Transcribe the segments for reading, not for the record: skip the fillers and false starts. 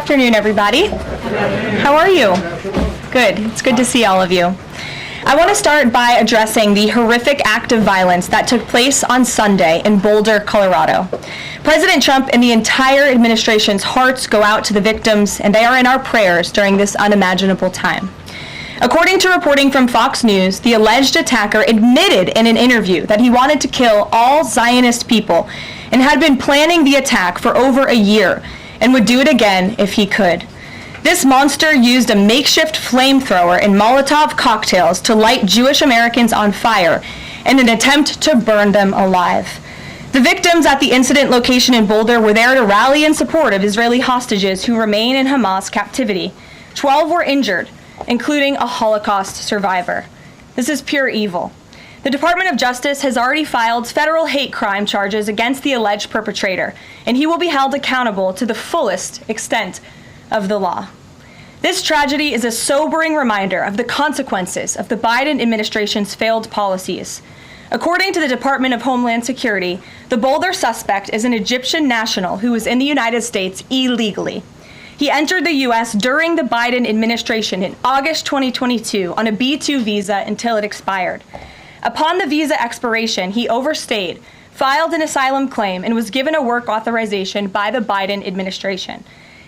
afternoon, everybody. How are you? Good. It's good to see all of you. I want to start by addressing the horrific act of violence that took place on Sunday in Boulder, Colorado. President Trump and the entire administration's hearts go out to the victims, and they are in our prayers during this unimaginable time. According to reporting from Fox News, the alleged attacker admitted in an interview that he wanted to kill all Zionist people and had been planning the attack for over a year and would do it again if he could. This monster used a makeshift flamethrower and Molotov cocktails to light Jewish Americans on fire in an attempt to burn them alive. The victims at the incident location in Boulder were there to rally in support of Israeli hostages who remain in Hamas captivity. 12 were injured, including a Holocaust survivor. This is pure evil. The Department of Justice has already filed federal hate crime charges against the alleged perpetrator, and he will be held accountable to the fullest extent of the law. This tragedy is a sobering reminder of the consequences of the Biden administration's failed policies. According to the Department of Homeland Security, the Boulder suspect is an Egyptian national who was in the United States illegally. He entered the U.S. during the Biden administration in August 2022 on a B-2 visa until it expired. Upon the visa expiration, he overstayed, filed an asylum claim, and was given a work authorization by the Biden administration.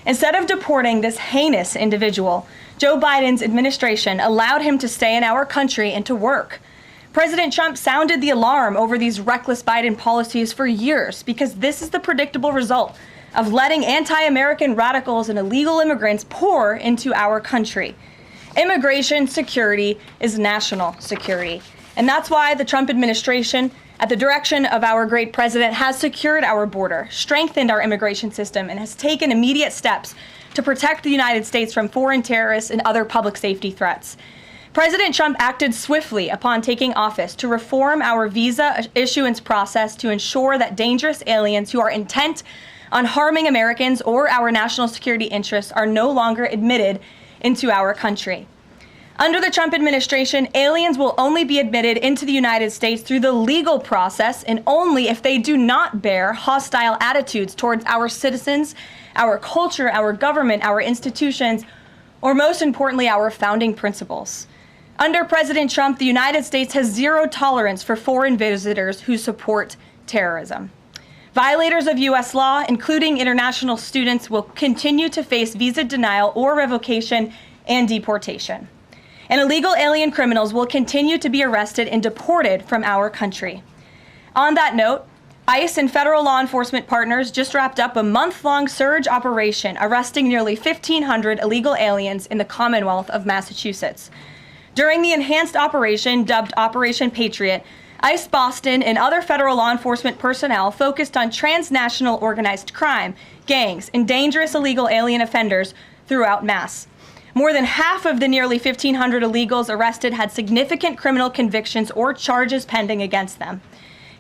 Instead of deporting this heinous individual, Joe Biden's administration allowed him to stay in our country and to work. President Trump sounded the alarm over these reckless Biden policies for years because this is the predictable result of letting anti-American radicals and illegal immigrants pour into our country. Immigration security is national security. And that's why the Trump administration, at the direction of our great president, has secured our border, strengthened our immigration system, and has taken immediate steps to protect the United States from foreign terrorists and other public safety threats. President Trump acted swiftly upon taking office to reform our visa issuance process to ensure that dangerous aliens who are intent on harming Americans or our national security interests are no longer admitted into our country. Under the Trump administration, aliens will only be admitted into the United States through the legal process and only if they do not bear hostile attitudes towards our citizens, our culture, our government, our institutions, or most importantly, our founding principles. Under President Trump, the United States has zero tolerance for foreign visitors who support terrorism. Violators of U.S. law, including international students, will continue to face visa denial or revocation and deportation. And illegal alien criminals will continue to be arrested and deported from our country. On that note, ICE and federal law enforcement partners just wrapped up a month-long surge operation arresting nearly 1,500 illegal aliens in the Commonwealth of Massachusetts. During the enhanced operation dubbed Operation Patriot, ICE Boston and other federal law enforcement personnel focused on transnational organized crime, gangs, and dangerous illegal alien offenders throughout Mass. More than half of the nearly 1,500 illegals arrested had significant criminal convictions or charges pending against them.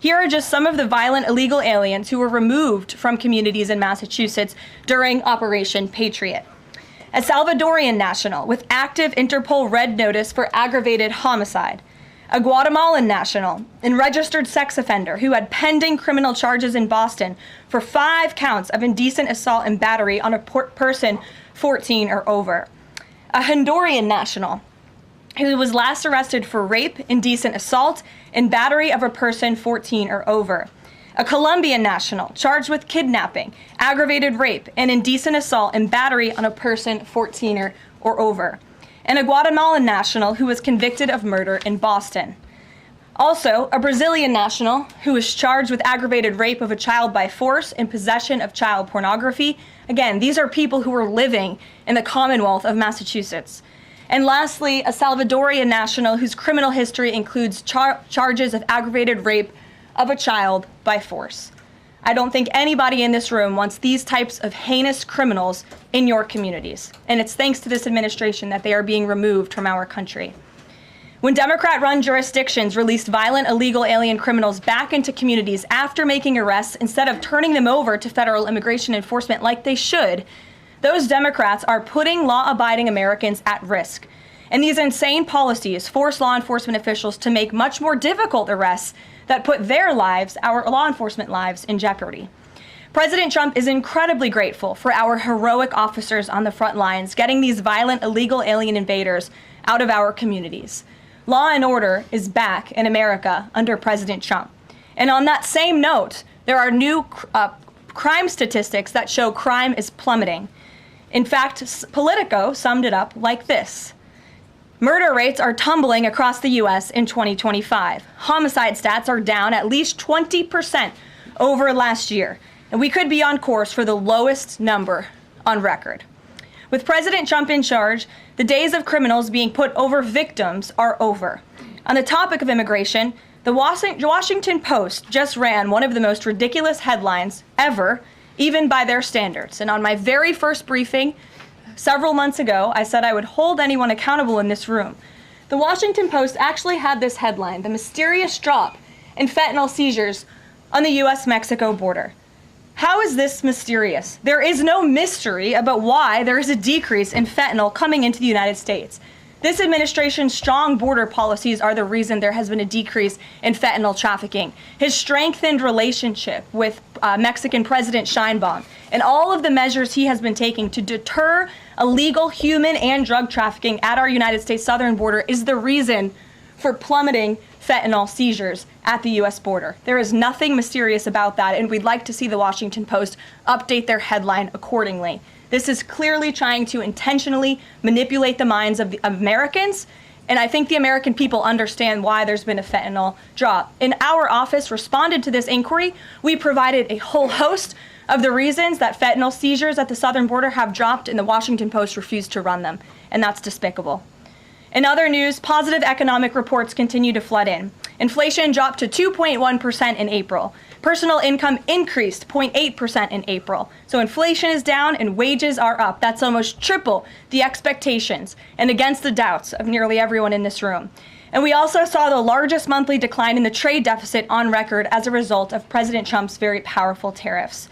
Here are just some of the violent illegal aliens who were removed from communities in Massachusetts during Operation Patriot. A Salvadorian national with active Interpol red notice for aggravated homicide. A Guatemalan national and registered sex offender who had pending criminal charges in Boston for 5 counts of indecent assault and battery on a person 14 or over. A Honduran national who was last arrested for rape, indecent assault, and battery of a person 14 or over. A Colombian national charged with kidnapping, aggravated rape, and indecent assault and battery on a person 14 or over. And a Guatemalan national who was convicted of murder in Boston. Also, a Brazilian national who was charged with aggravated rape of a child by force and possession of child pornography. Again, these are people who were living in the Commonwealth of Massachusetts. And lastly, a Salvadorian national whose criminal history includes charges of aggravated rape of a child by force. I don't think anybody in this room wants these types of heinous criminals in your communities. And it's thanks to this administration that they are being removed from our country. When Democrat-run jurisdictions released violent illegal alien criminals back into communities after making arrests instead of turning them over to federal immigration enforcement like they should, those Democrats are putting law-abiding Americans at risk. And these insane policies force law enforcement officials to make much more difficult arrests that put their lives, our law enforcement lives, in jeopardy. President Trump is incredibly grateful for our heroic officers on the front lines getting these violent illegal alien invaders out of our communities. Law and order is back in America under President Trump. And on that same note, there are new crime statistics that show crime is plummeting. In fact, Politico summed it up like this. Murder rates are tumbling across the U.S. in 2025. Homicide stats are down at least 20% over last year, and we could be on course for the lowest number on record. With President Trump in charge, the days of criminals being put over victims are over. On the topic of immigration, the Washington Post just ran one of the most ridiculous headlines ever, even by their standards. And on my very first briefing, several months ago, I said I would hold anyone accountable in this room. The Washington Post actually had this headline, "The Mysterious Drop in Fentanyl Seizures on the U.S.-Mexico Border." How is this mysterious? There is no mystery about why there is a decrease in fentanyl coming into the United States. This administration's strong border policies are the reason there has been a decrease in fentanyl trafficking. His strengthened relationship with Mexican President Sheinbaum and all of the measures he has been taking to deter illegal human and drug trafficking at our United States southern border is the reason for plummeting fentanyl seizures at the U.S. border. There is nothing mysterious about that, and we'd like to see the Washington Post update their headline accordingly. This is clearly trying to intentionally manipulate the minds of the Americans, and I think the American people understand why there's been a fentanyl drop. In our office responded to this inquiry. We provided a whole host of the reasons that fentanyl seizures at the southern border have dropped, and the Washington Post refused to run them, and that's despicable. In other news, positive economic reports continue to flood in. Inflation dropped to 2.1% in April. Personal income increased 0.8% in April. So inflation is down and wages are up. That's almost triple the expectations and against the doubts of nearly everyone in this room. And we also saw the largest monthly decline in the trade deficit on record as a result of President Trump's very powerful tariffs.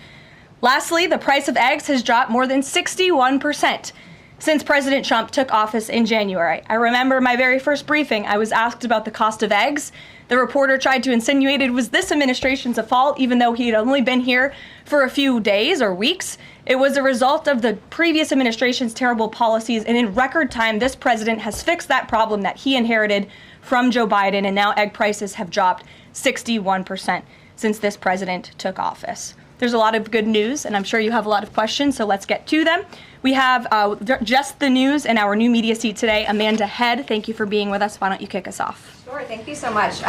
Lastly, the price of eggs has dropped more than 61% since President Trump took office in January. I remember my very first briefing, I was asked about the cost of eggs. The reporter tried to insinuate it was this administration's fault, even though he had only been here for a few days or weeks. It was a result of the previous administration's terrible policies, and in record time, this president has fixed that problem that he inherited from Joe Biden, and now egg prices have dropped 61% since this president took office. There's a lot of good news, and I'm sure you have a lot of questions, so let's get to them. We have just the news in our new media seat today. Amanda Head, thank you for being with us. Why don't you kick us off? Sure, thank you so much.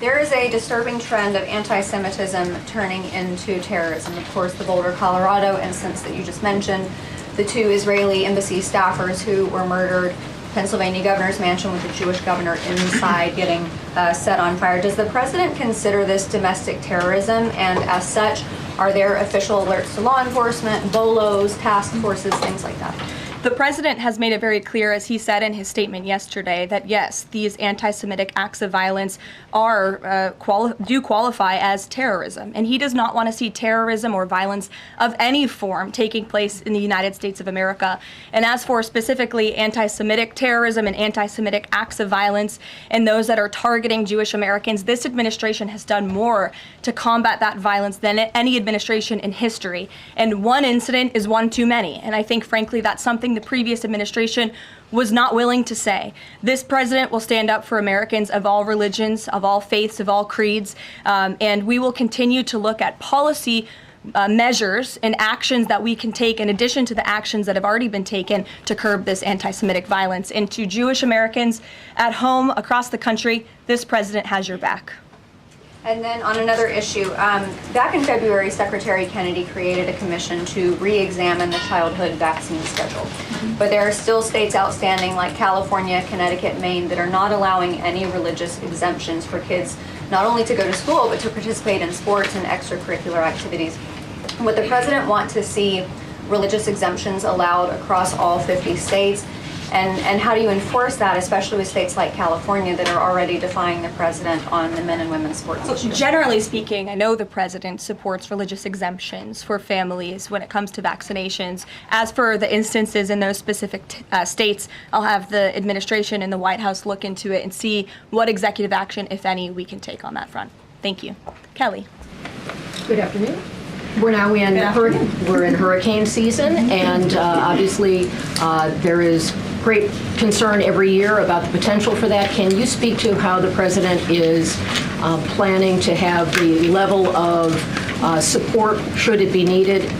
There is a disturbing trend of anti-Semitism turning into terrorism. Of course, the Boulder, Colorado instance that you just mentioned, the two Israeli embassy staffers who were murdered, Pennsylvania governor's mansion with the Jewish governor inside getting set on fire. Does the president consider this domestic terrorism, and as such, are there official alerts to law enforcement, BOLOs, task forces, things like that? The president has made it very clear, as he said in his statement yesterday, that yes, these anti-Semitic acts of violence are do qualify as terrorism, and he does not want to see terrorism or violence of any form taking place in the United States of America. And as for specifically anti-Semitic terrorism and anti-Semitic acts of violence and those that are targeting Jewish Americans, this administration has done more to combat that violence than any administration in history. And one incident is one too many, and I think, frankly, that's something the previous administration was not willing to say. This president will stand up for Americans of all religions, of all faiths, of all creeds, and we will continue to look at policy measures and actions that we can take in addition to the actions that have already been taken to curb this anti-Semitic violence. And to Jewish Americans at home, across the country, this president has your back. And then on another issue, back in February, Secretary Kennedy created a commission to re-examine the childhood vaccine schedule. But there are still states outstanding like California, Connecticut, Maine that are not allowing any religious exemptions for kids not only to go to school, but to participate in sports and extracurricular activities. Would the president want to see religious exemptions allowed across all 50 states? And how do you enforce that, especially with states like California that are already defying the president on the men and women's sports issue? Generally speaking, I know the president supports religious exemptions for families when it comes to vaccinations. As for the instances in those specific states, I'll have the administration and the White House look into it and see what executive action, if any, we can take on that front. Thank you. Kelly. Good afternoon. We're now in we're in hurricane season, and obviously there is great concern every year about the potential for that. Can you speak to how the president is planning to have the level of support, should it be needed,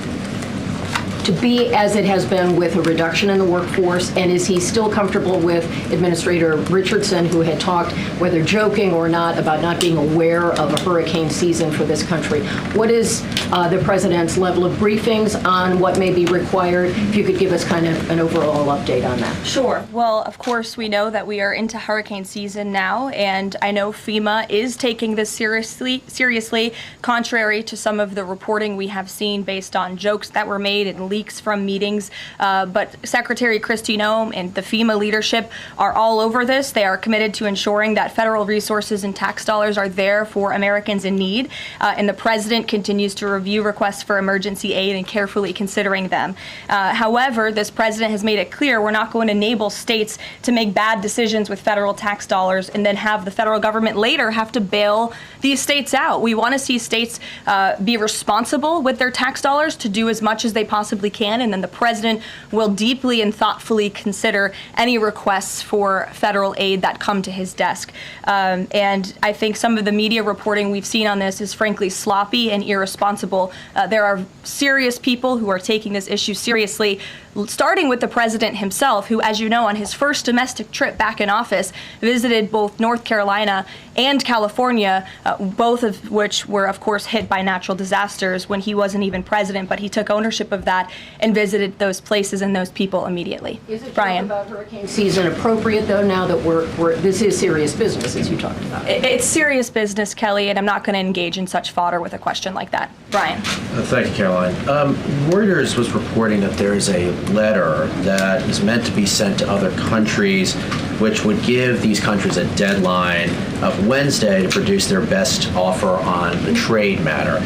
to be as it has been with a reduction in the workforce? And is he still comfortable with Administrator Richardson, who had talked, whether joking or not, about not being aware of a hurricane season for this country? What is the president's level of briefings on what may be required? If you could give us kind of an overall update on that. Sure. Well, of course, we know that we are into hurricane season now, and I know FEMA is taking this seriously, contrary to some of the reporting we have seen based on jokes that were made and leaks from meetings. But Secretary Kristi Noem and the FEMA leadership are all over this. They are committed to ensuring that federal resources and tax dollars are there for Americans in need. And the president continues to review requests for emergency aid and carefully considering them. However, this president has made it clear we're not going to enable states to make bad decisions with federal tax dollars and then have the federal government later have to bail these states out. We want to see states be responsible with their tax dollars to do as much as they possibly can, and then the president will deeply and thoughtfully consider any requests for federal aid that come to his desk. And I think some of the media reporting we've seen on this is frankly sloppy and irresponsible. There are serious people who are taking this issue seriously, starting with the president himself, who, as you know, on his first domestic trip back in office, visited both North Carolina and California, both of which were, of course, hit by natural disasters when he wasn't even president, but he took ownership of that and visited those places and those people immediately. Is it Brian? about hurricane season appropriate, though, now that this is serious business, as you talked about? It's serious business, Kelly, and I'm not going to engage in such fodder with a question like that. Brian? Thank you, Caroline. Reuters was reporting that there is a letter that is meant to be sent to other countries, which would give these countries a deadline of Wednesday to produce their best offer on the trade matter.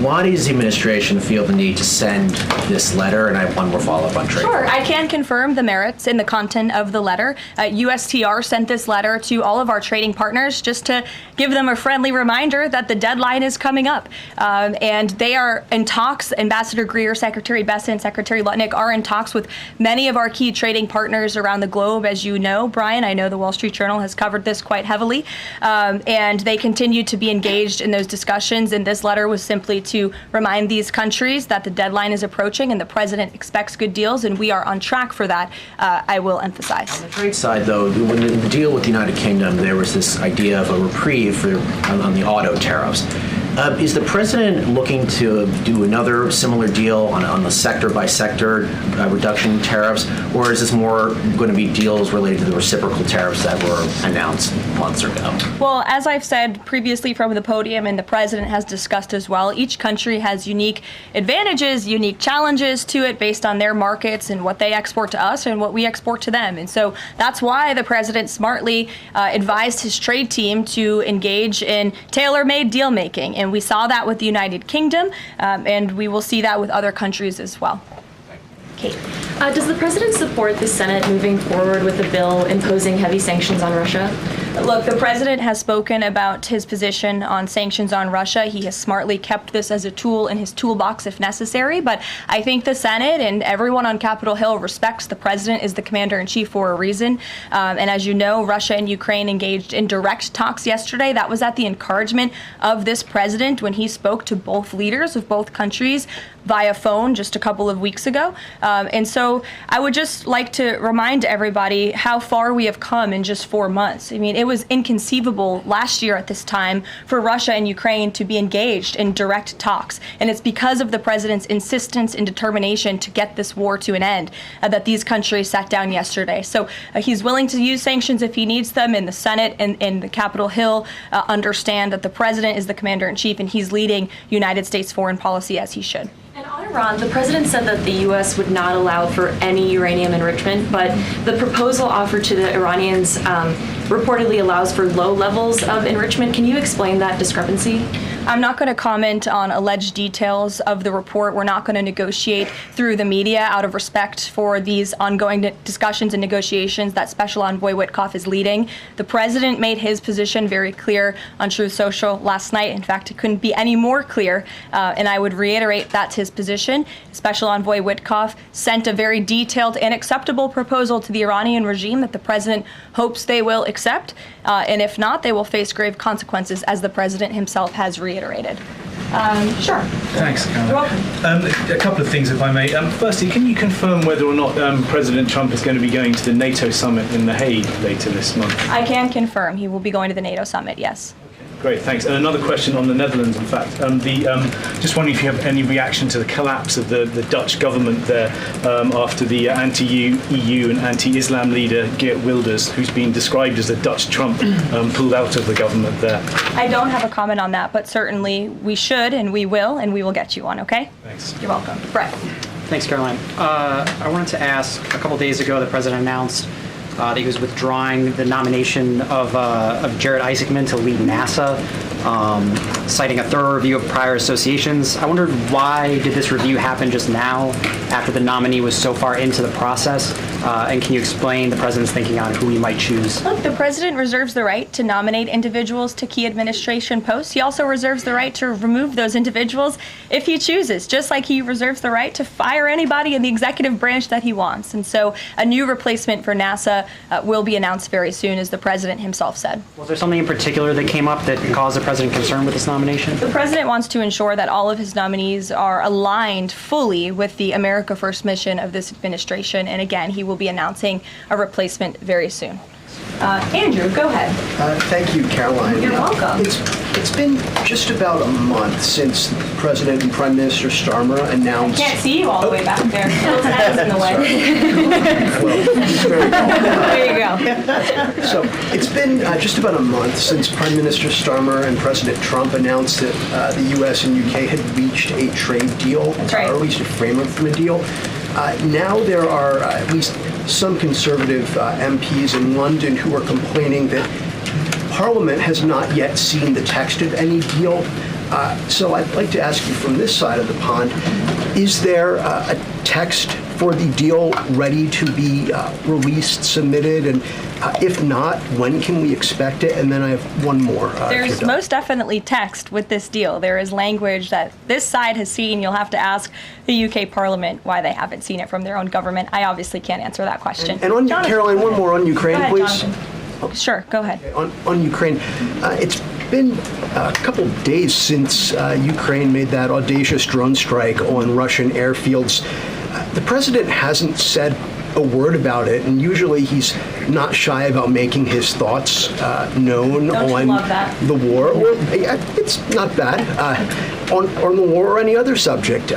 Why does the administration feel the need to send this letter? And I have one more follow-up on trade. Sure. I can confirm the merits in the content of the letter. USTR sent this letter to all of our trading partners just to give them a friendly reminder that the deadline is coming up. And they are in talks. Ambassador Greer, Secretary Bessent, Secretary Lutnick are in talks with many of our key trading partners around the globe. As you know, Brian, I know the Wall Street Journal has covered this quite heavily. And they continue to be engaged in those discussions. And this letter was simply to remind these countries that the deadline is approaching and the president expects good deals, and we are on track for that, I will emphasize. On the trade side, though, when the deal with the United Kingdom, there was this idea of a reprieve on the auto tariffs. Is the president looking to do another similar deal on the sector-by-sector reduction in tariffs, or is this more going to be deals related to the reciprocal tariffs that were announced months ago? Well, as I've said previously from the podium, and the president has discussed as well, each country has unique advantages, unique challenges to it based on their markets and what they export to us and what we export to them. And so that's why the president smartly advised his trade team to engage in tailor-made deal-making. And we saw that with the United Kingdom, and we will see that with other countries as well. Kate. Does the president support the Senate moving forward with a bill imposing heavy sanctions on Russia? Look, the president has spoken about his position on sanctions on Russia. He has smartly kept this as a tool in his toolbox if necessary, but I think the Senate and everyone on Capitol Hill respects the president is the commander-in-chief for a reason. And as you know, Russia and Ukraine engaged in direct talks yesterday. That was at the encouragement of this president when he spoke to both leaders of both countries via phone just a couple of weeks ago. And so I would just like to remind everybody how far we have come in just 4 months. I mean, it was inconceivable last year at this time for Russia and Ukraine to be engaged in direct talks. And it's because of the president's insistence and determination to get this war to an end that these countries sat down yesterday. So he's willing to use sanctions if he needs them, and the Senate and the Capitol Hill understand that the president is the commander-in-chief and he's leading United States foreign policy as he should. And on Iran, the president said that the U.S. would not allow for any uranium enrichment, but the proposal offered to the Iranians reportedly allows for low levels of enrichment. Can you explain that discrepancy? I'm not going to comment on alleged details of the report. We're not going to negotiate through the media out of respect for these ongoing discussions and negotiations that Special Envoy Witkoff is leading. The president made his position very clear on Truth Social last night. In fact, it couldn't be any more clear, and I would reiterate that's his position. Special Envoy Witkoff sent a very detailed and acceptable proposal to the Iranian regime that the president hopes they will accept, and if not, they will face grave consequences, as the president himself has reiterated. Sure. Thanks, Caroline. You're welcome. A couple of things, if I may. Firstly, can you confirm whether or not President Trump is going to be going to the NATO summit in The Hague later this month? I can confirm he will be going to the NATO summit, yes. Great, thanks. And another question on the Netherlands, in fact. Just wondering if you have any reaction to the collapse of the Dutch government there after the anti-EU and anti-Islam leader Geert Wilders, who's been described as a Dutch Trump, pulled out of the government there. I don't have a comment on that, but certainly we should and we will get you one, okay? Thanks. You're welcome. Brett. Thanks, Caroline. I wanted to ask, a couple days ago, the president announced that he was withdrawing the nomination of Jared Isaacman to lead NASA, citing a thorough review of prior associations. I wondered, why did this review happen just now, after the nominee was so far into the process? And can you explain the president's thinking on who he might choose? Look, the president reserves the right to nominate individuals to key administration posts. He also reserves the right to remove those individuals if he chooses, just like he reserves the right to fire anybody in the executive branch that he wants. And so a new replacement for NASA will be announced very soon, as the president himself said. Was there something in particular that came up that caused the president concern with this nomination? The president wants to ensure that all of his nominees are aligned fully with the America First mission of this administration. And again, he will be announcing a replacement very soon. Andrew, go ahead. Thank you, Caroline. You're welcome. It's been just about a month since President and Prime Minister Starmer announced... Can't see you all the way back there. Phil's head is in the way. There you go. So it's been just about a month since Prime Minister Starmer and President Trump announced that the U.S. and U.K. had reached a trade deal, That's right. or at least a framework for a deal. Now there are at least some conservative MPs in London who are complaining that Parliament has not yet seen the text of any deal. So I'd like to ask you from this side of the pond, is there a text for the deal ready to be released, submitted? And if not, when can we expect it? And then I have one more. There's most definitely text with this deal. There is language that this side has seen. You'll have to ask the UK Parliament why they haven't seen it from their own government. I obviously can't answer that question. And on Jonathan, Caroline, one more on Ukraine, go ahead, please. Jonathan. Sure, go ahead. On Ukraine, it's been a couple days since Ukraine made that audacious drone strike on Russian airfields. The president hasn't said a word about it, and usually he's not shy about making his thoughts known on the war. Or, it's not bad on the war or any other subject.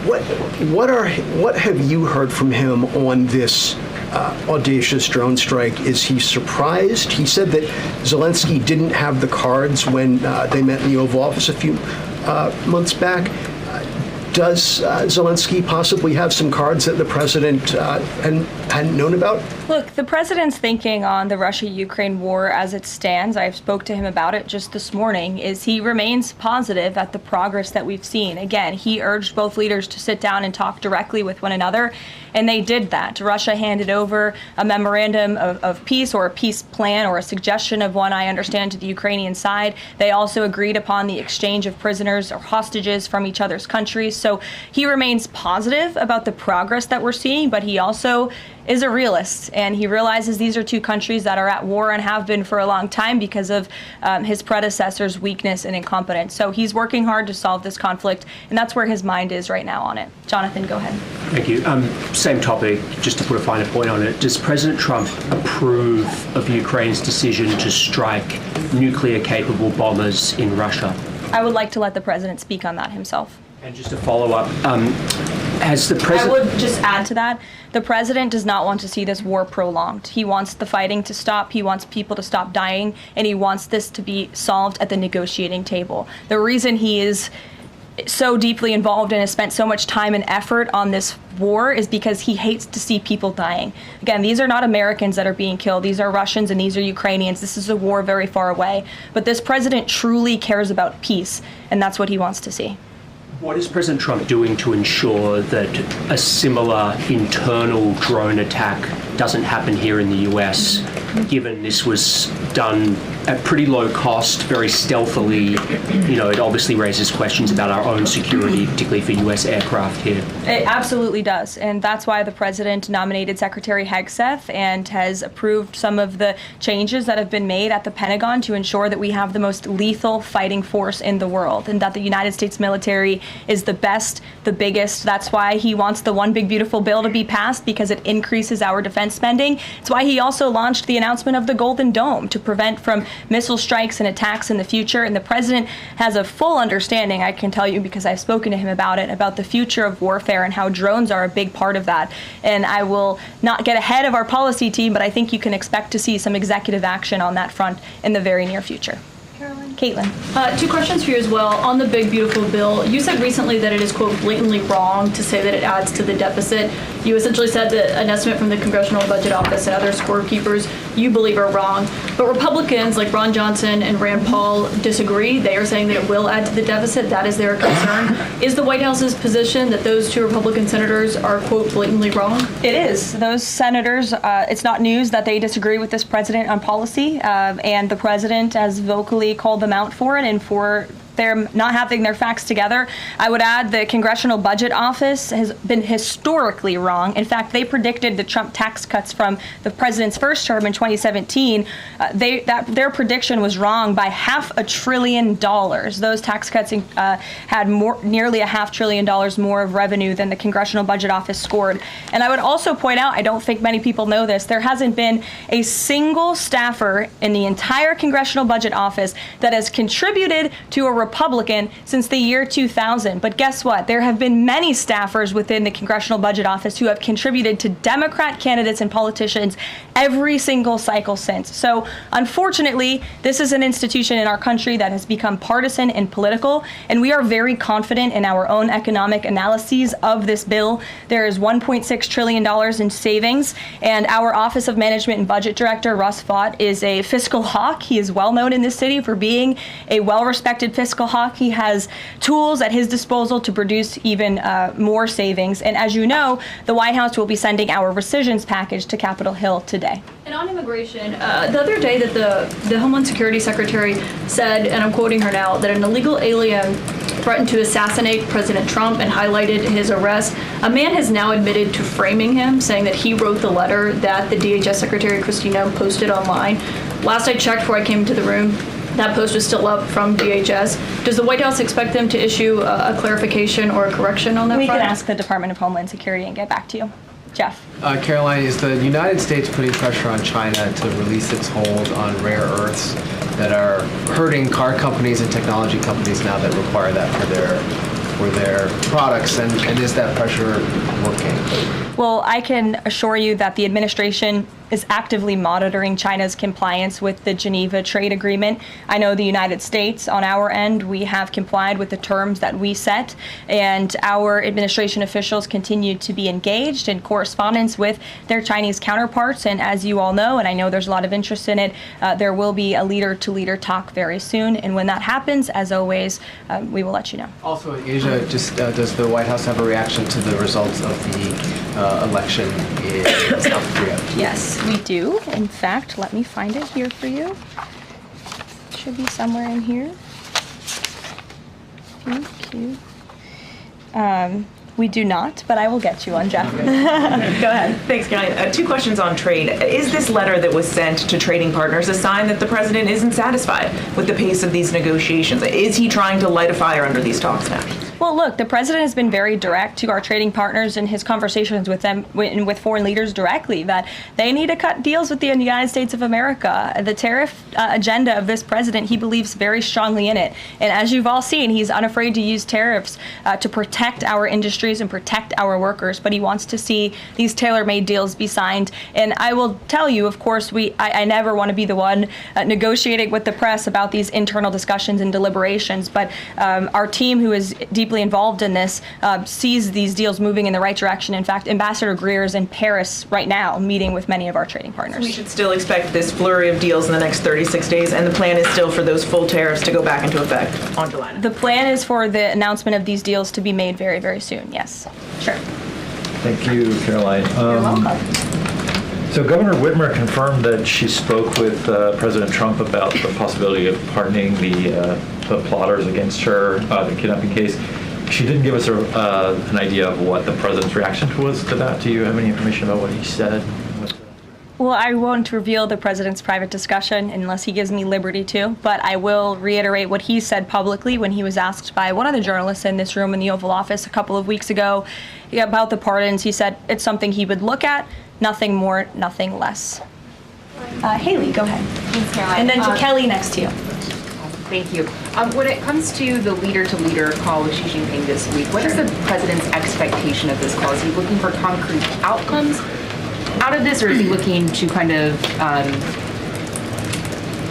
What have you heard from him on this audacious drone strike? Is he surprised? He said that Zelensky didn't have the cards when they met in the Oval Office a few months back. Does Zelensky possibly have some cards that the president hadn't known about? Look, the president's thinking on the Russia-Ukraine war as it stands, I spoke to him about it just this morning, is he remains positive at the progress that we've seen. Again, he urged both leaders to sit down and talk directly with one another, and they did that. Russia handed over a memorandum of peace, or a peace plan, or a suggestion of one, I understand, to the Ukrainian side. They also agreed upon the exchange of prisoners or hostages from each other's countries. So he remains positive about the progress that we're seeing, but he also is a realist, and he realizes these are two countries that are at war and have been for a long time because of his predecessor's weakness and incompetence. So he's working hard to solve this conflict, and that's where his mind is right now on it. Jonathan, go ahead. Thank you. Same topic, just to put a finer point on it. Does President Trump approve of Ukraine's decision to strike nuclear-capable bombers in Russia? I would like to let the president speak on that himself. And just to follow up, has the president... I would just add to that, the president does not want to see this war prolonged. He wants the fighting to stop, he wants people to stop dying, and he wants this to be solved at the negotiating table. The reason he is so deeply involved and has spent so much time and effort on this war is because he hates to see people dying. Again, these are not Americans that are being killed. These are Russians and these are Ukrainians. This is a war very far away. But this president truly cares about peace, and that's what he wants to see. What is President Trump doing to ensure that a similar internal drone attack doesn't happen here in the US, given this was done at pretty low cost, very stealthily? You know, it obviously raises questions about our own security, particularly for US aircraft here. It absolutely does, and that's why the president nominated Secretary Hegseth and has approved some of the changes that have been made at the Pentagon to ensure that we have the most lethal fighting force in the world, and that the United States military is the best, the biggest. That's why he wants the One Big Beautiful Bill to be passed, because it increases our defense spending. It's why he also launched the announcement of the Golden Dome to prevent from missile strikes and attacks in the future. And the president has a full understanding, I can tell you because I've spoken to him about it, about the future of warfare and how drones are a big part of that. And I will not get ahead of our policy team, but I think you can expect to see some executive action on that front in the very near future. Caitlin. Two questions for you as well. On the Big Beautiful Bill, you said recently that it is, quote, blatantly wrong to say that it adds to the deficit. You essentially said that an estimate from the Congressional Budget Office and other scorekeepers you believe are wrong. But Republicans like Ron Johnson and Rand Paul disagree. They are saying that it will add to the deficit. That is their concern. Is the White House's position that those two Republican senators are, quote, blatantly wrong? It is. Those senators, it's not news that they disagree with this president on policy, and the president has vocally called them out for it and for their not having their facts together. I would add the Congressional Budget Office has been historically wrong. In fact, they predicted the Trump tax cuts from the president's first term in 2017. Their prediction was wrong by $500 billion. Those tax cuts had nearly $500 billion more of revenue than the Congressional Budget Office scored. And I would also point out, I don't think many people know this, there hasn't been a single staffer in the entire Congressional Budget Office that has contributed to a Republican since the year 2000. But guess what? There have been many staffers within the Congressional Budget Office who have contributed to Democrat candidates and politicians every single cycle since. So unfortunately, this is an institution in our country that has become partisan and political, and we are very confident in our own economic analyses of this bill. There is $1.6 trillion in savings, and our Office of Management and Budget Director, Russ Vought, is a fiscal hawk. He is well known in this city for being a well-respected fiscal hawk. He has tools at his disposal to produce even more savings. And as you know, the White House will be sending our rescissions package to Capitol Hill today. And on immigration, the other day that the Homeland Security Secretary said, and I'm quoting her now, that an illegal alien threatened to assassinate President Trump and highlighted his arrest. A man has now admitted to framing him, saying that he wrote the letter that the DHS Secretary Christina posted online. Last I checked before I came into the room, that post is still up from DHS. Does the White House expect them to issue a clarification or a correction on that front? We can ask the Department of Homeland Security and get back to you. Jeff. Caroline, is the United States putting pressure on China to release its hold on rare earths that are hurting car companies and technology companies now that require that for their products, and is that pressure working? Well, I can assure you that the administration is actively monitoring China's compliance with the Geneva Trade Agreement. I know the United States, on our end, we have complied with the terms that we set, and our administration officials continue to be engaged in correspondence with their Chinese counterparts. And as you all know, and I know there's a lot of interest in it, there will be a leader-to-leader talk very soon. And when that happens, as always, we will let you know. Also in Asia, does the White House have a reaction to the results of the election in South Korea? Yes, we do. In fact, let me find it here for you. It should be somewhere in here. Thank you. We do not, but I will get you one, Jeff. Go ahead. Thanks, Kelly. Two questions on trade. Is this letter that was sent to trading partners a sign that the president isn't satisfied with the pace of these negotiations? Is he trying to light a fire under these talks now? Well, look, the president has been very direct to our trading partners in his conversations with them, with foreign leaders directly, that they need to cut deals with the United States of America. The tariff agenda of this president, he believes very strongly in it. And as you've all seen, he's unafraid to use tariffs to protect our industries and protect our workers. But he wants to see these tailor-made deals be signed. And I will tell you, of course, I never want to be the one negotiating with the press about these internal discussions and deliberations. But our team, who is deeply deeply involved in this, sees these deals moving in the right direction. In fact, Ambassador Greer is in Paris right now meeting with many of our trading partners. We should still expect this flurry of deals in the next 36 days, and the plan is still for those full tariffs to go back into effect on July 9th. The plan is for the announcement of these deals to be made very, very soon, yes. Sure. Thank you, Caroline. You're welcome. So Governor Whitmer confirmed that she spoke with President Trump about the possibility of pardoning the plotters against her, the kidnapping case. She didn't give us an idea of what the president's reaction was to that. Do you have any information about what he said? Well, I won't reveal the president's private discussion unless he gives me liberty to, but I will reiterate what he said publicly when he was asked by one of the journalists in this room in the Oval Office a couple of weeks ago about the pardons. He said it's something he would look at, nothing more, nothing less. Haley, go ahead. Thanks, Caroline. And then to Kelly next to you. Thank you. When it comes to the leader-to-leader call with Xi Jinping this week, what is the president's expectation of this call? Is he looking for concrete outcomes out of this, or is he looking to kind of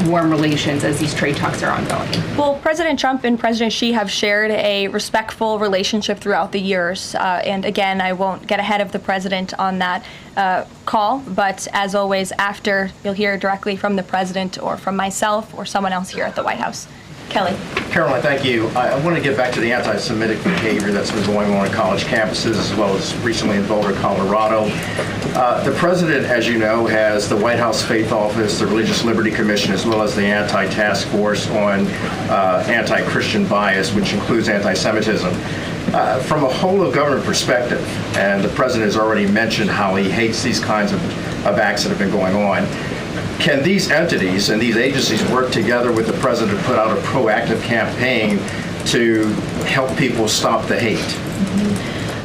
warm relations as these trade talks are ongoing? Well, President Trump and President Xi have shared a respectful relationship throughout the years. And again, I won't get ahead of the president on that call, but as always, after, you'll hear directly from the president or from myself or someone else here at the White House. Kelly. Caroline, thank you. I want to get back to the anti-Semitic behavior that's been going on college campuses, as well as recently in Boulder, Colorado. The president, as you know, has the White House Faith Office, the Religious Liberty Commission, as well as the Anti-Task Force on Anti-Christian Bias, which includes anti-Semitism. From a whole of government perspective, and the president has already mentioned how he hates these kinds of acts that have been going on, can these entities and these agencies work together with the president to put out a proactive campaign to help people stop the hate?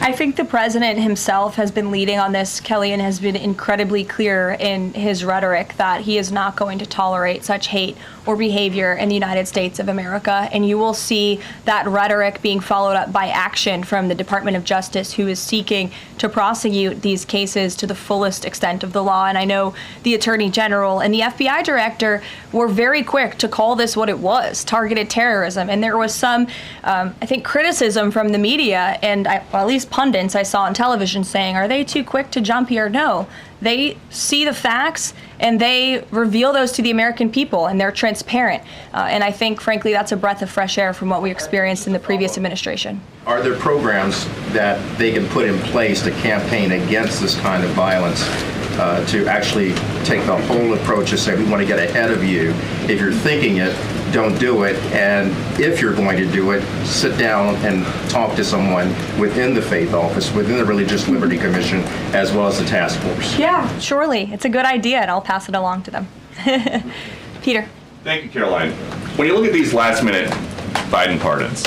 I think the president himself has been leading on this, Kelly, and has been incredibly clear in his rhetoric that he is not going to tolerate such hate or behavior in the United States of America. And you will see that rhetoric being followed up by action from the Department of Justice, who is seeking to prosecute these cases to the fullest extent of the law. And I know the Attorney General and the FBI Director were very quick to call this what it was, targeted terrorism. And there was some, I think, criticism from the media, and well, at least pundits I saw on television saying, are they too quick to jump here? No. They see the facts and they reveal those to the American people, and they're transparent. And I think, frankly, that's a breath of fresh air from what we experienced in the previous administration. Are there programs that they can put in place to campaign against this kind of violence, to actually take the whole approach and say, we want to get ahead of you. If you're thinking it, don't do it. And if you're going to do it, sit down and talk to someone within the Faith Office, within the Religious Liberty Commission, as well as the task force. Yeah, surely. It's a good idea, and I'll pass it along to them. Peter. Thank you, Caroline. When you look at these last-minute Biden pardons,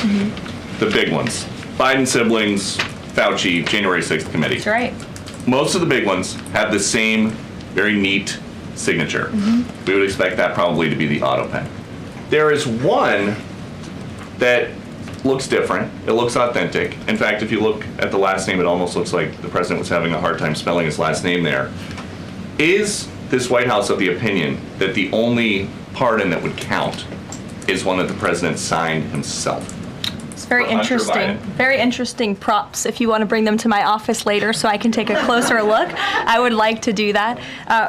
the big ones, Biden siblings, Fauci, January 6th committee. That's right. Most of the big ones have the same very neat signature. We would expect that probably to be the auto pen. There is one that looks different. It looks authentic. In fact, if you look at the last name, it almost looks like the president was having a hard time spelling his last name there. Is this White House of the opinion that the only pardon that would count is one that the president signed himself? It's very interesting. Very interesting props. If you want to bring them to my office later so I can take a closer look, I would like to do that.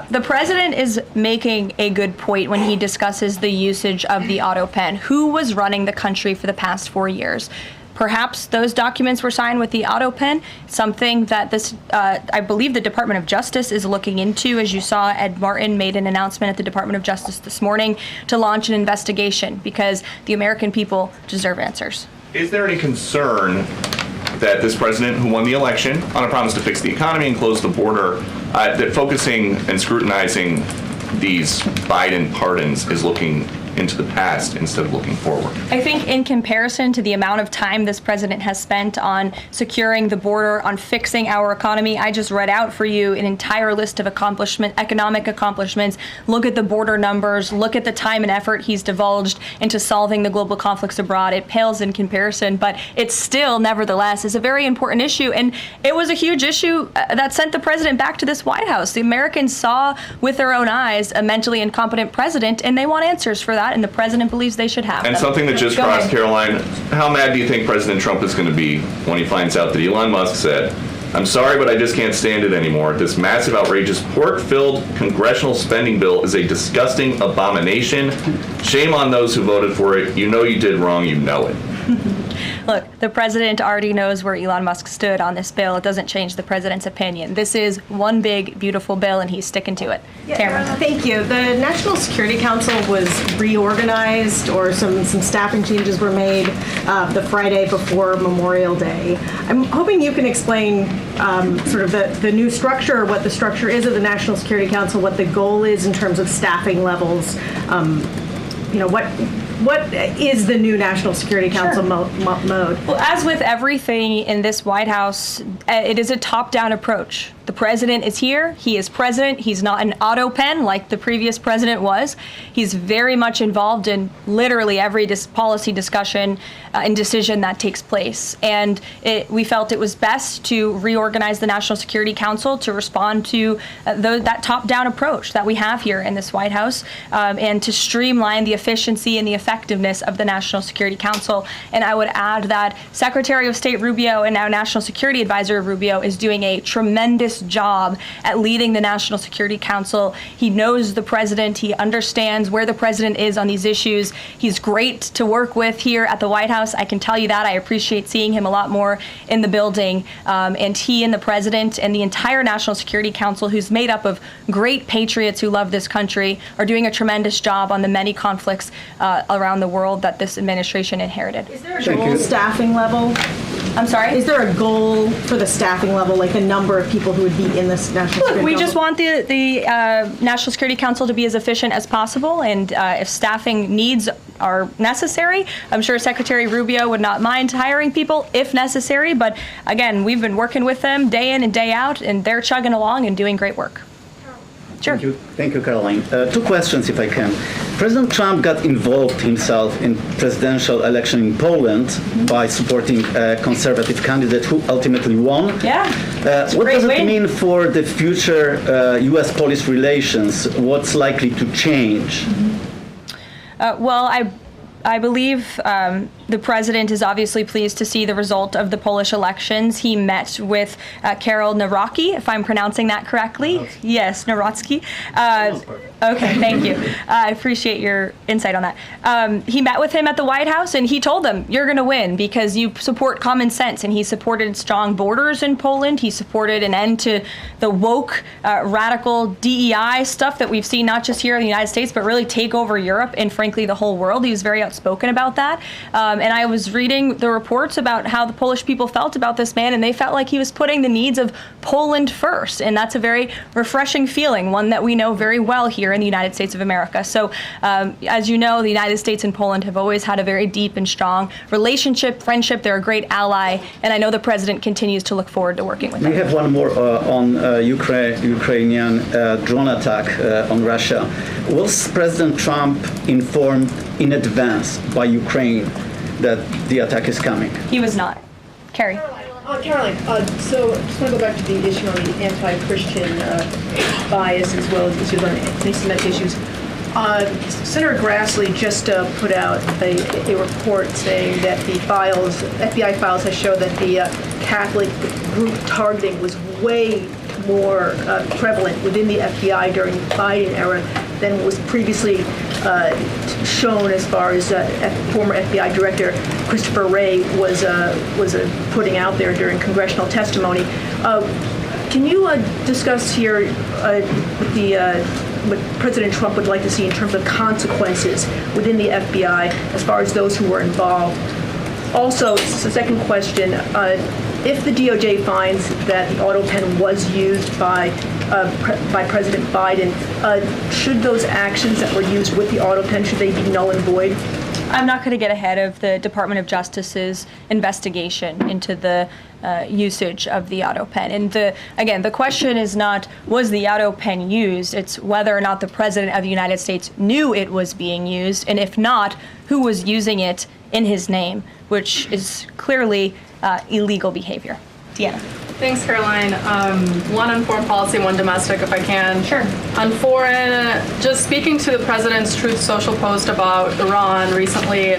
The president is making a good point when he discusses the usage of the auto pen. Who was running the country for the past 4 years? Perhaps those documents were signed with the auto pen, something that this, I believe the Department of Justice is looking into. As you saw, Ed Martin made an announcement at the Department of Justice this morning to launch an investigation because the American people deserve answers. Is there any concern that this president, who won the election on a promise to fix the economy and close the border, that focusing and scrutinizing these Biden pardons is looking into the past instead of looking forward? I think in comparison to the amount of time this president has spent on securing the border, on fixing our economy, I just read out for you an entire list of economic accomplishments. Look at the border numbers, look at the time and effort he's divulged into solving the global conflicts abroad. It pales in comparison, but it still, nevertheless, is a very important issue. And it was a huge issue that sent the president back to this White House. The Americans saw with their own eyes a mentally incompetent president, and they want answers for that. that, and the president believes they should have And them. something that just Go crossed, ahead. Caroline, how mad do you think President Trump is going to be when he finds out that Elon Musk said, "I'm sorry, but I just can't stand it anymore. This massive, outrageous, pork-filled congressional spending bill is a disgusting abomination. Shame on those who voted for it. You know you did wrong. You know it." Look, the president already knows where Elon Musk stood on this bill. It doesn't change the president's opinion. This is one big, beautiful bill, and he's sticking to it. Tamara. Thank you. The National Security Council was reorganized, or some staffing changes were made the Friday before Memorial Day. I'm hoping you can explain sort of the new structure, what the structure is of the National Security Council, what the goal is in terms of staffing levels. What is the new National Security Council mode? Well, as with everything in this White House, it is a top-down approach. The president is here. He is president. He's not an auto pen like the previous president was. He's very much involved in literally every policy discussion and decision that takes place. And we felt it was best to reorganize the National Security Council to respond to that top-down approach that we have here in this White House, and to streamline the efficiency and the effectiveness of the National Security Council. And I would add that Secretary of State Rubio and now National Security Advisor Rubio is doing a tremendous job at leading the National Security Council. He knows the president. He understands where the president is on these issues. He's great to work with here at the White House. I can tell you that. I appreciate seeing him a lot more in the building. And he and the president and the entire National Security Council, who's made up of great patriots who love this country, are doing a tremendous job on the many conflicts around the world that this administration inherited. Is there a goal staffing level? I'm sorry? Is there a goal for the staffing level, like the number of people who would be in this National Security Look, we Council? just want the National Security Council to be as efficient as possible, and if staffing needs are necessary, I'm sure Secretary Rubio would not mind hiring people if necessary, but again, we've been working with them day in and day out, and they're chugging along and doing great work. Sure. Thank you, Caroline. Two questions, if I can. President Trump got involved himself in presidential election in Poland by supporting a conservative candidate who ultimately won. Yeah. What does it mean for the future U.S.-Polish relations? What's likely to change? Well, I believe the president is obviously pleased to see the result of the Polish elections. He met with Karol Nawrocki, if I'm pronouncing that correctly. Yes, Nawrocki. Okay, thank you. I appreciate your insight on that. He met with him at the White House, and he told them, you're going to win because you support common sense. And he supported strong borders in Poland. He supported an end to the woke, radical DEI stuff that we've seen not just here in the United States, but really take over Europe and, frankly, the whole world. He was very outspoken about that. And I was reading the reports about how the Polish people felt about this man, and they felt like he was putting the needs of Poland first. And that's a very refreshing feeling, one that we know very well here in the United States of America. So, as you know, the United States and Poland have always had a very deep and strong relationship, friendship. They're a great ally, and I know the president continues to look forward to working with them. We have one more on Ukrainian drone attack on Russia. Was President Trump informed in advance by Ukraine that the attack is coming? He was not. Carrie. Caroline, so I just want to go back to the issue on the anti-Christian bias as well as issues on anti-Semitic issues. Senator Grassley just put out a report saying that the FBI files have showed that the Catholic group targeting was way more prevalent within the FBI during the Biden era than was previously shown, as far as former FBI Director Christopher Wray was putting out there during congressional testimony. Can you discuss here what President Trump would like to see in terms of consequences within the FBI as far as those who were involved? Also, the second question, if the DOJ finds that the auto pen was used by President Biden, should those actions that were used with the auto pen, should they be null and void? I'm not going to get ahead of the Department of Justice's investigation into the usage of the auto pen. And again, the question is not, was the auto pen used? It's whether or not the President of the United States knew it was being used, and if not, who was using it in his name, which is clearly illegal behavior. Deanna. Thanks, Caroline. One on foreign policy, one domestic, if I can. Sure. On foreign, just speaking to the president's Truth Social post about Iran recently,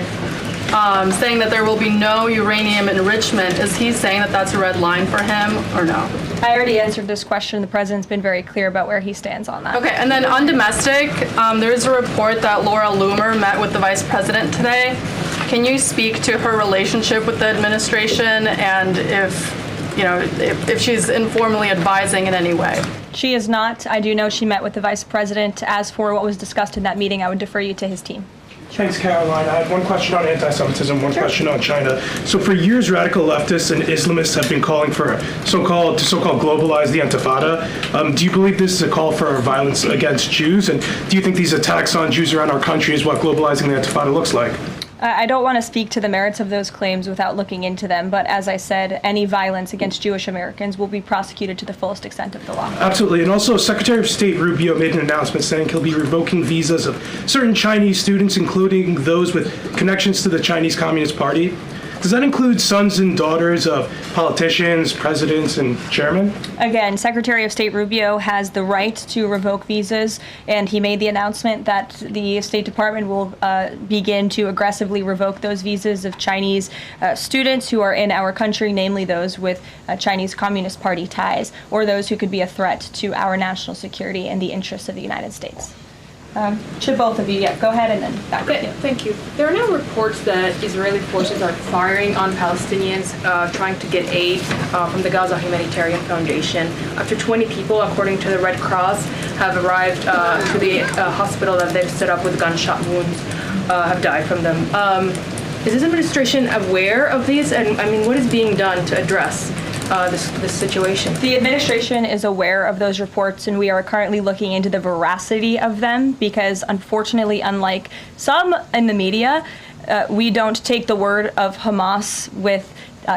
saying that there will be no uranium enrichment. Is he saying that that's a red line for him or no? I already answered this question. The president's been very clear about where he stands on that. Okay, and then on domestic, there's a report that Laura Loomer met with the vice president today. Can you speak to her relationship with the administration and if she's informally advising in any way? She is not. I do know she met with the vice president. As for what was discussed in that meeting, I would defer you to his team. Thanks, Caroline. I had one question on anti-Semitism, one question on China. So for years, radical leftists and Islamists have been calling for so-called globalize the Intifada. Do you believe this is a call for violence against Jews? And do you think these attacks on Jews around our country is what globalizing the Intifada looks like? I don't want to speak to the merits of those claims without looking into them, but as I said, any violence against Jewish Americans will be prosecuted to the fullest extent of the law. Absolutely. And also, Secretary of State Rubio made an announcement saying he'll be revoking visas of certain Chinese students, including those with connections to the Chinese Communist Party. Does that include sons and daughters of politicians, presidents, and chairmen? Again, Secretary of State Rubio has the right to revoke visas, and he made the announcement that the State Department will begin to aggressively revoke those visas of Chinese students who are in our country, namely those with Chinese Communist Party ties, or those who could be a threat to our national security and the interests of the United States. Should both of you, go ahead and then back to you. Thank you. There are now reports that Israeli forces are firing on Palestinians trying to get aid from the Gaza Humanitarian Foundation. After 20 people, according to the Red Cross, have arrived to the hospital that they've set up with gunshot wounds, have died from them. Is this administration aware of these? And I mean, what is being done to address this situation? The administration is aware of those reports, and we are currently looking into the veracity of them because, unfortunately, unlike some in the media, we don't take the word of Hamas with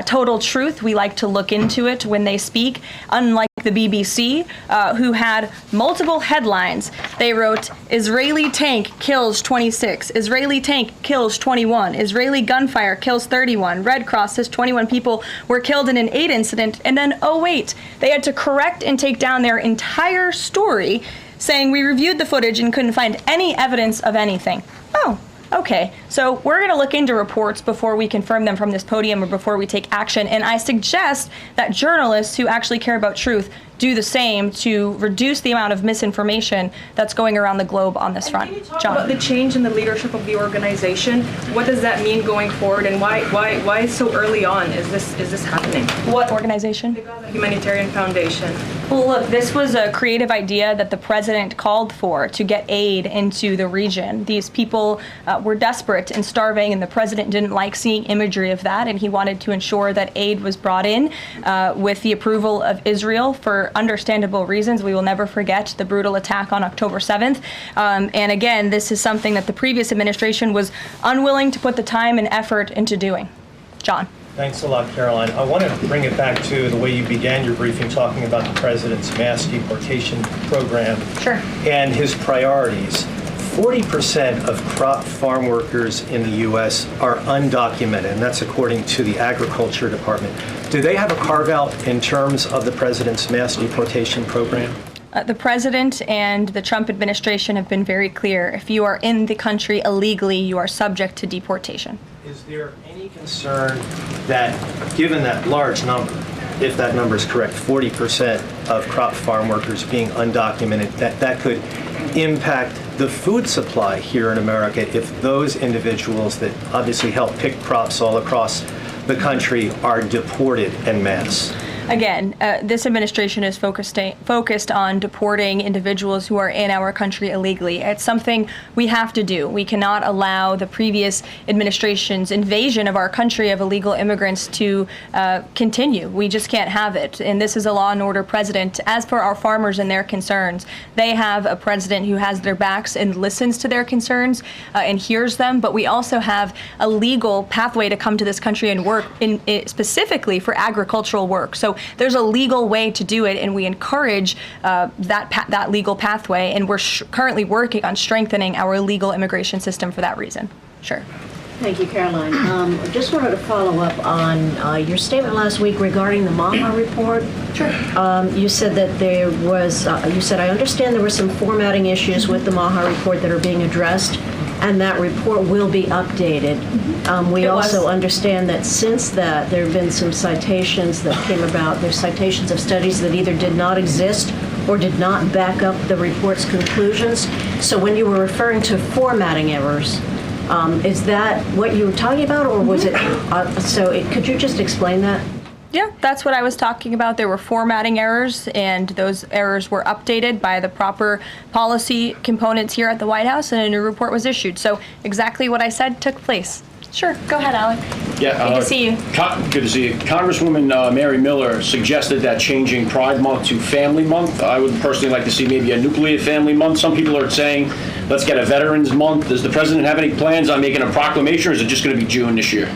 total truth. We like to look into it when they speak. Unlike the BBC, who had multiple headlines. They wrote, Israeli tank kills 26, Israeli tank kills 21, Israeli gunfire kills 31, Red Cross says 21 people were killed in an aid incident, and then, oh wait, they had to correct and take down their entire story, saying we reviewed the footage and couldn't find any evidence of anything. Oh. Okay, so we're going to look into reports before we confirm them from this podium or before we take action, and I suggest that journalists who actually care about truth do the same to reduce the amount of misinformation that's going around the globe on this front. Can you talk about the change in the leadership of the organization? What does that mean going forward, and why so early on is this happening? What organization? The Gaza Humanitarian Foundation. Well, look, this was a creative idea that the president called for to get aid into the region. These people were desperate and starving, and the president didn't like seeing imagery of that, and he wanted to ensure that aid was brought in with the approval of Israel for understandable reasons. We will never forget the brutal attack on October 7th. And again, this is something that the previous administration was unwilling to put the time and effort into doing. John. Thanks a lot, Caroline. I want to bring it back to the way you began your briefing, talking about the president's mass deportation program and his priorities. 40% of crop farm workers in the U.S. are undocumented, and that's according to the Agriculture Department. Do they have a carve-out in terms of the president's mass deportation program? The president and the Trump administration have been very clear. If you are in the country illegally, you are subject to deportation. Is there any concern that, given that large number, if that number is correct, 40% of crop farm workers being undocumented, that could impact the food supply here in America if those individuals that obviously help pick crops all across the country are deported en masse? Again, this administration is focused on deporting individuals who are in our country illegally. It's something we have to do. We cannot allow the previous administration's invasion of our country of illegal immigrants to continue. We just can't have it. And this is a law and order president. As for our farmers and their concerns, they have a president who has their backs and listens to their concerns and hears them. But we also have a legal pathway to come to this country and work specifically for agricultural work. So there's a legal way to do it, and we encourage that legal pathway, and we're currently working on strengthening our legal immigration system for that reason. Sure. Thank you, Caroline. I just wanted to follow up on your statement last week regarding the Maha report. Sure. You said that there was, I understand there were some formatting issues with the Maha report that are being addressed, and that report will be updated. We also understand that since that, there have been some citations that came about. There's citations of studies that either did not exist or did not back up the report's conclusions. So when you were referring to formatting errors, is that what you were talking about, or was it, could you just explain that? Yeah, that's what I was talking about. There were formatting errors, and those errors were updated by the proper policy components here at the White House, and a new report was issued. So exactly what I said took place. Sure, go ahead, Alec. Yeah, good to see you. Good to see you. Congresswoman Mary Miller suggested that changing Pride Month to Family Month. I would personally like to see maybe a nuclear family month. Some people are saying, let's get a Veterans Month. Does the president have any plans on making a proclamation, or is it just going to be June this year?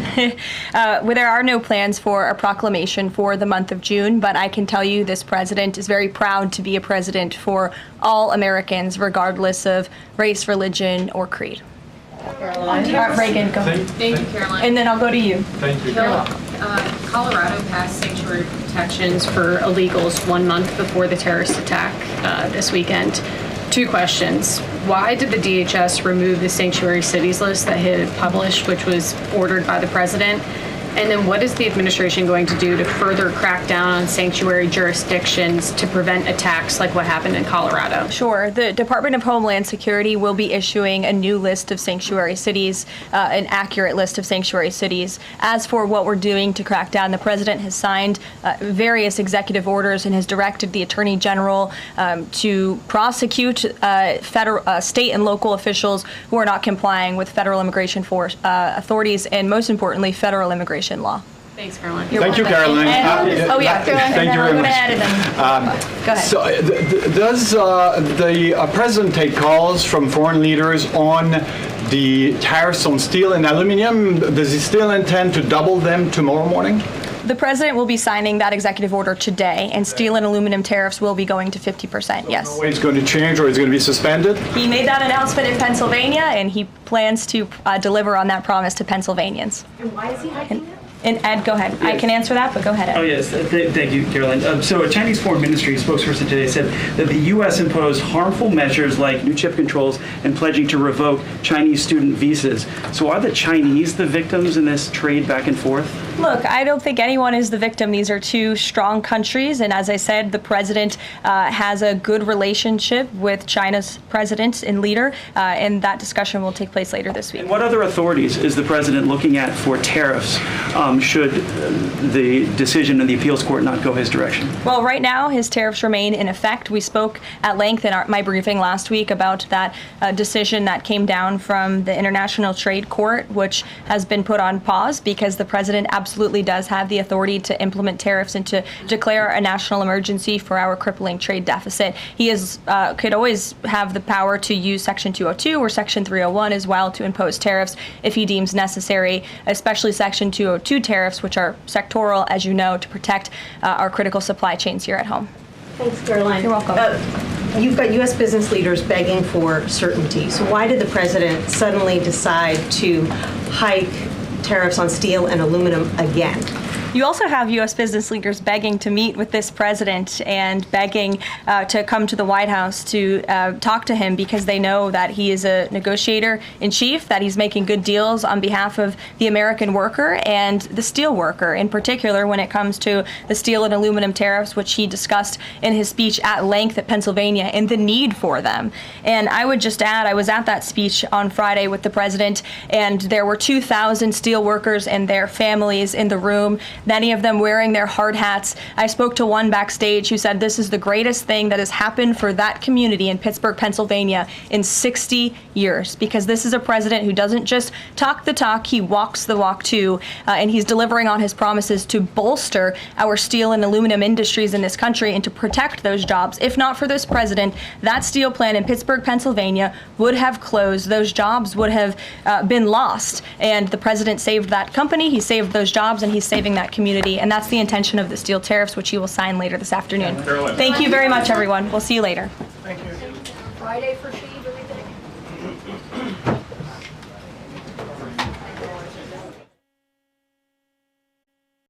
Well, there are no plans for a proclamation for the month of June, but I can tell you this president is very proud to be a president for all Americans, regardless of race, religion, or creed. Caroline. Reagan, go ahead. Thank you, Caroline. And then I'll go to you. Thank you. You're welcome. Colorado passed sanctuary protections for illegals 1 month before the terrorist attack this weekend. 2 questions. Why did the DHS remove the sanctuary cities list that it had published, which was ordered by the president? And then what is the administration going to do to further crack down on sanctuary jurisdictions to prevent attacks like what happened in Colorado? Sure. The Department of Homeland Security will be issuing a new list of sanctuary cities, an accurate list of sanctuary cities. As for what we're doing to crack down, the president has signed various executive orders and has directed the Attorney General to prosecute federal, state and local officials who are not complying with federal immigration authorities and, most importantly, federal immigration law. Thanks, Caroline. Thank you, Caroline. Caroline. Thank you very much. Go ahead. So, does the president take calls from foreign leaders on the tariffs on steel and aluminum? Does he still intend to double them tomorrow morning? The president will be signing that executive order today, and steel and aluminum tariffs will be going to 50%, yes. No way it's going to change, or it's going to be suspended? He made that announcement in Pennsylvania, and he plans to deliver on that promise to Pennsylvanians. And why is he hiking it? And Ed, go ahead. Yes. I can answer that, but go ahead, Ed. Oh, yes. Thank you, Caroline. So a Chinese Foreign Ministry spokesperson today said that the U.S. imposed harmful measures like new chip controls and pledging to revoke Chinese student visas. So are the Chinese the victims in this trade back and forth? Look, I don't think anyone is the victim. These are two strong countries, and as I said, the president has a good relationship with China's president and leader, and that discussion will take place later this week. And what other authorities is the president looking at for tariffs should the decision in the appeals court not go his direction? Well, right now, his tariffs remain in effect. We spoke at length in my briefing last week about that decision that came down from the International Trade Court, which has been put on pause because the president absolutely does have the authority to implement tariffs and to declare a national emergency for our crippling trade deficit. He could always have the power to use Section 202 or Section 301 as well to impose tariffs if he deems necessary, especially Section 202 tariffs, which are sectoral, as you know, to protect our critical supply chains here at home. Thanks, Caroline. You're welcome. You've got U.S. business leaders begging for certainty. So why did the president suddenly decide to hike tariffs on steel and aluminum again? You also have U.S. business leaders begging to meet with this president and begging to come to the White House to talk to him because they know that he is a negotiator in chief, that he's making good deals on behalf of the American worker and the steel worker, in particular when it comes to the steel and aluminum tariffs, which he discussed in his speech at length at Pennsylvania and the need for them. And I would just add, I was at that speech on Friday with the president, and there were 2,000 steel workers and their families in the room, many of them wearing their hard hats. I spoke to one backstage who said this is the greatest thing that has happened for that community in Pittsburgh, Pennsylvania in 60 years, because this is a president who doesn't just talk the talk, he walks the walk too, and he's delivering on his promises to bolster our steel and aluminum industries in this country and to protect those jobs. If not for this president, that steel plant in Pittsburgh, Pennsylvania would have closed. Those jobs would have been lost, and the president saved that company, he saved those jobs, and he's saving that community, and that's the intention of the steel tariffs, which he will sign later this afternoon. Thank you very much, everyone. We'll see you later. Thank you. Friday for Steve, everything?